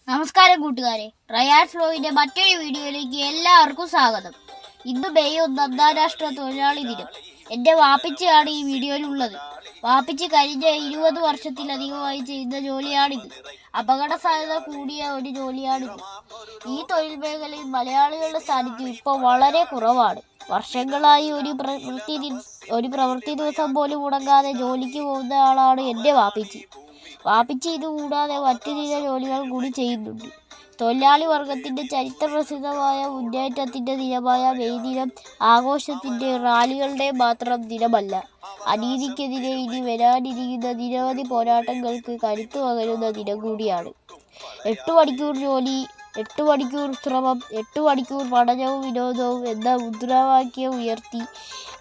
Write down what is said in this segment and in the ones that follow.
നമസ്കാരം കൂട്ടുകാരെ, റയാൻ ഫ്ലോയിന്റെ മറ്റൊരു വീഡിയോയിലേക്ക് എല്ലാവർക്കും സ്വാഗതം. ഇന്ന് മെയ് 1 അന്താരാഷ്ട്ര തൊഴിലാളി ദിനം. എൻ്റെ വാപ്പിച്ചയാണ് ഈ വീഡിയോയിലുള്ളത്. വാപ്പിച്ച് കഴിഞ്ഞ 20 വർഷത്തിലധികമായി ചെയ്യുന്ന ജോലിയാണിത്. അപകട സാധ്യത കൂടിയ ഒരു ജോലിയാണിത്. ഈ തൊഴിൽ മേഖലയിൽ മലയാളികളുടെ സാന്നിധ്യം ഇപ്പോൾ വളരെ കുറവാണ്. വർഷങ്ങളായി ഒരു പ്രവൃത്തി ദിവസം പോലും മുടങ്ങാതെ ജോലിക്ക് പോകുന്ന ആളാണ് എൻ്റെ വാപ്പിച്ചി. വാപ്പിച്ചി ഇത് കൂടാതെ മറ്റു ചില ജോലികൾ കൂടി ചെയ്യുന്നുണ്ട്. തൊഴിലാളി വർഗത്തിൻ്റെ ചരിത്രപ്രസിദ്ധമായ മുന്നേറ്റത്തിൻ്റെ ദിനമായ മെയ് ദിനം ആഘോഷത്തിൻ്റെ റാലികളുടെ മാത്രം ദിനമല്ല. അനീതിക്കെതിരെ ഇനി വരാനിരിക്കുന്ന നിരവധി പോരാട്ടങ്ങൾക്ക് കരുത്തു പകരുന്ന ദിനം കൂടിയാണ്. 8 മണിക്കൂർ ജോലി, 8 മണിക്കൂർ ശ്രമം, 8 മണിക്കൂർ പഠനവും വിനോദവും എന്ന മുദ്രാവാക്യം ഉയർത്തി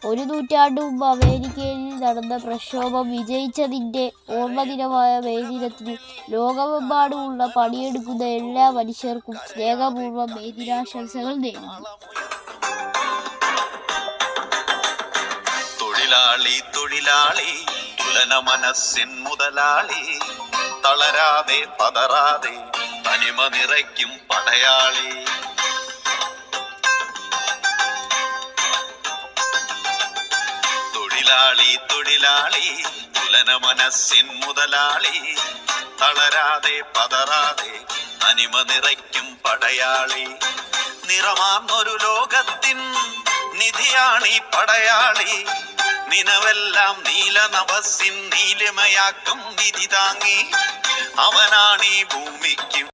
1 നൂറ്റാണ്ട് മുമ്പ് അമേരിക്കയിൽ നടന്ന പ്രക്ഷോഭം വിജയിച്ചതിൻ്റെ ഓർമ്മദിനമായ മെയ് ദിനത്തിന് ലോകമെമ്പാടുമുള്ള പണിയെടുക്കുന്ന എല്ലാ മനുഷ്യർക്കും സ്നേഹപൂർവ്വം മെയ് ദിനാശംസകൾ നേരുന്നു. തൊഴിലാളി തൊഴിലാളി തുലന മനസ്സിൻ മുതലാളി, തളരാതെ പതറാതെ തനിമ നിറയ്ക്കും പടയാളി. തൊഴിലാളി തൊഴിലാളി തുലന മനസ്സിൻ മുതലാളി, തളരാതെ പതറാതെ തനിമ നിറയ്ക്കും പടയാളി. നിറമാർന്നൊരു ലോകത്തിൻ നിധിയാണീ പടയാളി, നിലവെല്ലാം നീല നഭസിൻ നീലിമയാക്കും വിധി താങ്ങി അവനാണീ ഭൂമിക്കും